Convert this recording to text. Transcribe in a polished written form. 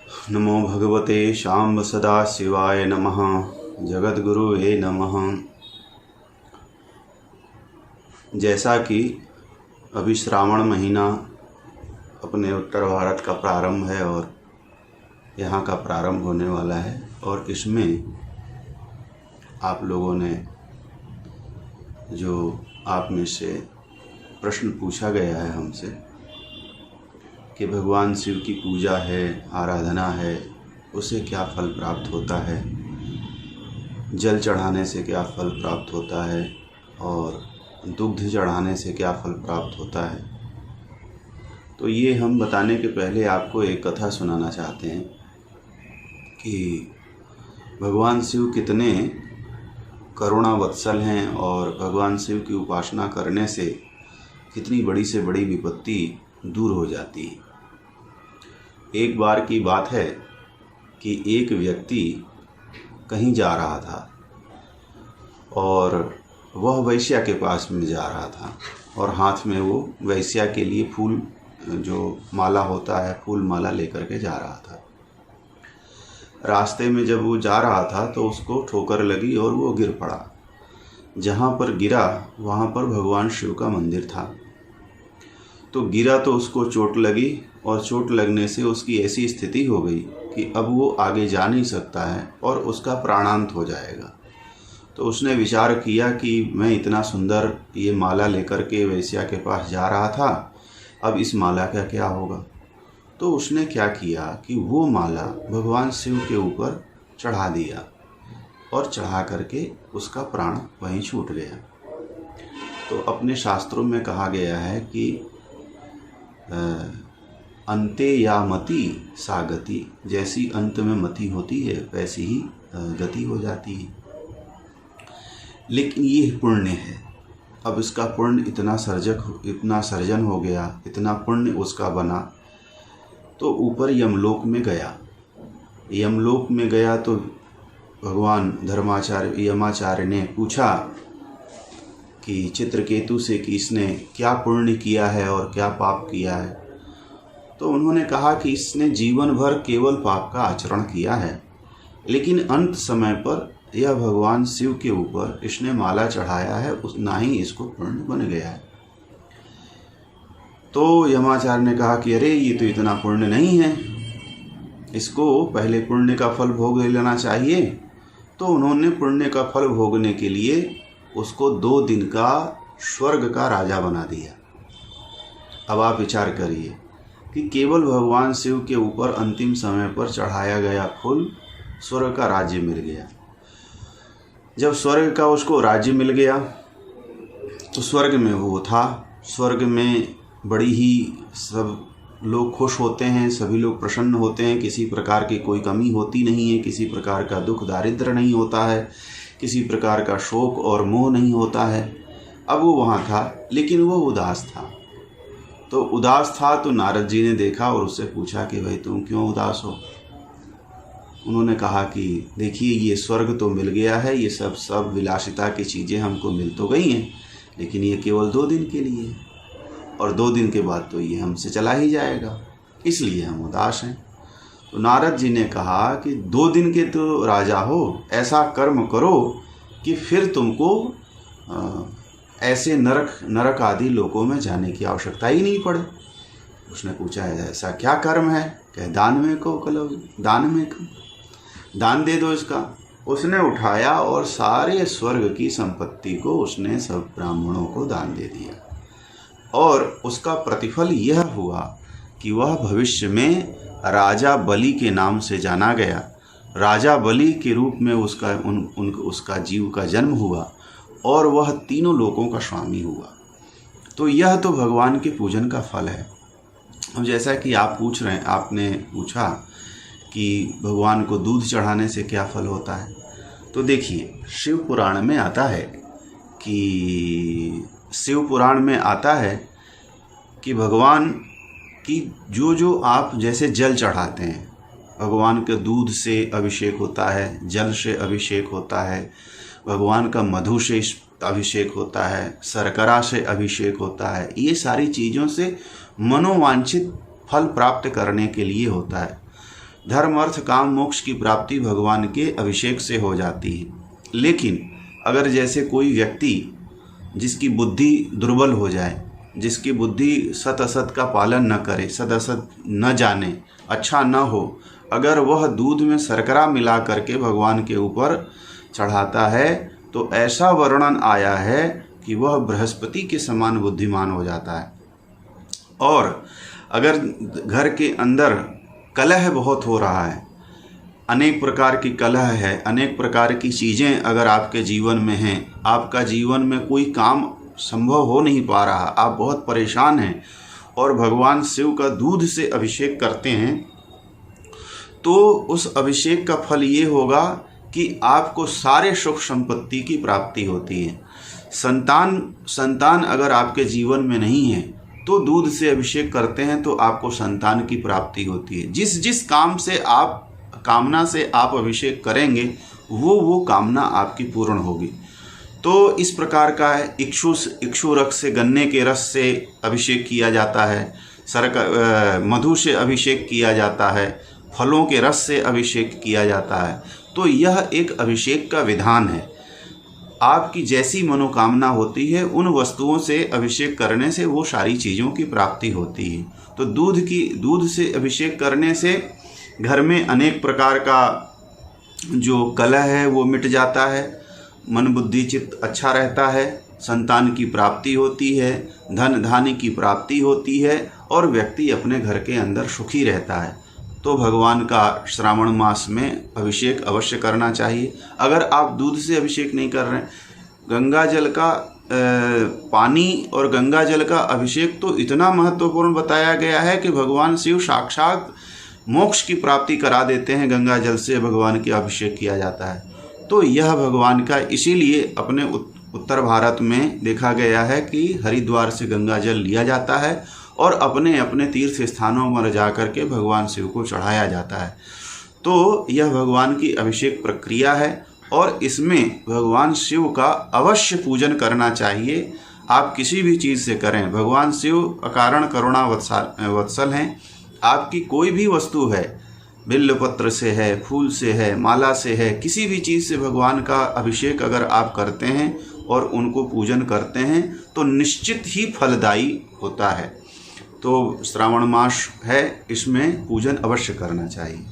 नमो भगवते शाम्ब सदाशिवाय नमः। जगद्गुरुवे नमः। जैसा कि अभी श्रावण महीना अपने उत्तर भारत का प्रारंभ है और यहाँ का प्रारंभ होने वाला है, और इसमें आप लोगों ने जो आप में से प्रश्न पूछा गया है हमसे कि भगवान शिव की पूजा है, आराधना है, उसे क्या फल प्राप्त होता है, जल चढ़ाने से क्या फल प्राप्त होता है और दुग्ध चढ़ाने से क्या फल प्राप्त होता है। तो ये हम बताने के पहले आपको एक कथा सुनाना चाहते हैं कि भगवान शिव कितने करुणावत्सल हैं और भगवान शिव की उपासना करने से कितनी बड़ी से बड़ी विपत्ति दूर हो जाती है। एक बार की बात है कि एक व्यक्ति कहीं जा रहा था और वह वैश्या के पास में जा रहा था और हाथ में वो वैश्या के लिए फूल जो माला होता है, फूल माला लेकर के जा रहा था। रास्ते में जब वो जा रहा था तो उसको ठोकर लगी और वो गिर पड़ा। जहाँ पर गिरा वहाँ पर भगवान शिव का मंदिर था। तो गिरा तो उसको चोट लगी और चोट लगने से उसकी ऐसी स्थिति हो गई कि अब वो आगे जा नहीं सकता है और उसका प्राणांत हो जाएगा। तो उसने विचार किया कि मैं इतना सुंदर ये माला लेकर के वैश्या के पास जा रहा था, अब इस माला का क्या होगा। तो उसने क्या किया कि वो माला भगवान शिव के ऊपर चढ़ा दिया और चढ़ा करके उसका प्राण वहीं छूट गया। तो अपने शास्त्रों में कहा गया है कि अंते या मति सा गति, जैसी अंत में मति होती है वैसी ही गति हो जाती है। लेकिन ये पुण्य है। अब इसका पुण्य इतना सर्जन हो गया, इतना पुण्य उसका बना, तो ऊपर यमलोक में गया। यमलोक में गया तो भगवान यमाचार्य ने पूछा कि चित्रकेतु से कि इसने क्या पुण्य किया है और क्या पाप किया है। तो उन्होंने कहा कि इसने जीवन भर केवल पाप का आचरण किया है, लेकिन अंत समय पर यह भगवान शिव के ऊपर इसने माला चढ़ाया है, ना ही इसको पुण्य बन गया है। तो यमाचार्य ने कहा कि अरे ये तो इतना पुण्य नहीं है, इसको पहले पुण्य का फल भोग लेना चाहिए। तो उन्होंने पुण्य का फल भोगने के लिए उसको 2 दिन का स्वर्ग का राजा बना दिया। अब आप विचार करिए कि केवल भगवान शिव के ऊपर अंतिम समय पर चढ़ाया गया फूल, स्वर्ग का राज्य मिल गया। जब स्वर्ग का उसको राज्य मिल गया तो स्वर्ग में वो था। स्वर्ग में बड़ी ही सब लोग खुश होते हैं, सभी लोग प्रसन्न होते हैं, किसी प्रकार की कोई कमी होती नहीं है, किसी प्रकार का दुख दारिद्र नहीं होता है, किसी प्रकार का शोक और मोह नहीं होता है। अब वो वहाँ था, लेकिन वो उदास था। तो उदास था तो नारद जी ने देखा और उससे पूछा कि भाई तुम क्यों उदास हो। उन्होंने कहा कि देखिए ये स्वर्ग तो मिल गया है, ये सब विलासिता की चीज़ें हमको मिल तो गई हैं, लेकिन ये केवल 2 दिन के लिए, और 2 दिन के बाद तो ये हमसे चला ही जाएगा, इसलिए हम उदास हैं। तो नारद जी ने कहा कि 2 दिन के तो राजा हो, ऐसा कर्म करो कि फिर तुमको ऐसे नरक आदि लोकों में जाने की आवश्यकता ही नहीं पड़े। उसने पूछा ऐसा क्या कर्म है। कहे दान में दान दे दो इसका। उसने उठाया और सारे स्वर्ग की संपत्ति को उसने सब ब्राह्मणों को दान दे दिया, और उसका प्रतिफल यह हुआ कि वह भविष्य में राजा बलि के नाम से जाना गया। राजा बलि के रूप में उसका जीव का जन्म हुआ और वह 3 लोकों का स्वामी हुआ। तो यह तो भगवान के पूजन का फल है। अब जैसा कि आप पूछ रहे हैं, आपने पूछा कि भगवान को दूध चढ़ाने से क्या फल होता है। तो देखिए शिव पुराण में आता है कि भगवान की जो आप जैसे जल चढ़ाते हैं, भगवान के दूध से अभिषेक होता है, जल से अभिषेक होता है, भगवान का मधु से अभिषेक होता है, शर्करा से अभिषेक होता है। ये सारी चीज़ों से मनोवांछित फल प्राप्त करने के लिए होता है। धर्म अर्थ काम मोक्ष की प्राप्ति भगवान के अभिषेक से हो जाती है। लेकिन अगर जैसे कोई व्यक्ति जिसकी बुद्धि दुर्बल हो जाए, जिसकी बुद्धि सत असत का पालन न करे, सत असत न जाने, अच्छा न हो, अगर वह दूध में शर्करा मिला करके भगवान के ऊपर चढ़ाता है तो ऐसा वर्णन आया है कि वह बृहस्पति के समान बुद्धिमान हो जाता है। और अगर घर के अंदर कलह बहुत हो रहा है, अनेक प्रकार की कलह है, अनेक प्रकार की चीज़ें अगर आपके जीवन में हैं, आपका जीवन में कोई काम संभव हो नहीं पा रहा, आप बहुत परेशान हैं और भगवान शिव का दूध से अभिषेक करते हैं, तो उस अभिषेक का फल ये होगा कि आपको सारे सुख संपत्ति की प्राप्ति होती है। संतान अगर आपके जीवन में नहीं है तो दूध से अभिषेक करते हैं तो आपको संतान की प्राप्ति होती है। जिस कामना से आप अभिषेक करेंगे वो कामना आपकी पूर्ण होगी। तो इस प्रकार का है। इक्षु रस से, गन्ने के रस से अभिषेक किया जाता है, मधु से अभिषेक किया जाता है, फलों के रस से अभिषेक किया जाता है। तो यह एक अभिषेक का विधान है। आपकी जैसी मनोकामना होती है उन वस्तुओं से अभिषेक करने से वो सारी चीज़ों की प्राप्ति होती है। तो दूध से अभिषेक करने से घर में अनेक प्रकार का जो कलह है वो मिट जाता है, मन बुद्धि चित्त अच्छा रहता है, संतान की प्राप्ति होती है, धन धान्य की प्राप्ति होती है और व्यक्ति अपने घर के अंदर सुखी रहता है। तो भगवान का श्रावण मास में अभिषेक अवश्य करना चाहिए। अगर आप दूध से अभिषेक नहीं कर रहे हैं, गंगा जल का पानी और गंगा जल का अभिषेक तो इतना महत्वपूर्ण बताया गया है कि भगवान शिव साक्षात मोक्ष की प्राप्ति करा देते हैं। गंगा जल से भगवान के अभिषेक किया जाता है। तो यह भगवान का, इसीलिए अपने उत्तर भारत में देखा गया है कि हरिद्वार से गंगा जल लिया जाता है और अपने अपने तीर्थ स्थानों पर जा कर के भगवान शिव को चढ़ाया जाता है। तो यह भगवान की अभिषेक प्रक्रिया है और इसमें भगवान शिव का अवश्य पूजन करना चाहिए। आप किसी भी चीज़ से करें, भगवान शिव अकारण करुणा वत्सल हैं। आपकी कोई भी वस्तु है, बिल्वपत्र से है, फूल से है, माला से है, किसी भी चीज़ से भगवान का अभिषेक अगर आप करते हैं और उनको पूजन करते हैं तो निश्चित ही फलदायी होता है। तो श्रावण मास है, इसमें पूजन अवश्य करना चाहिए।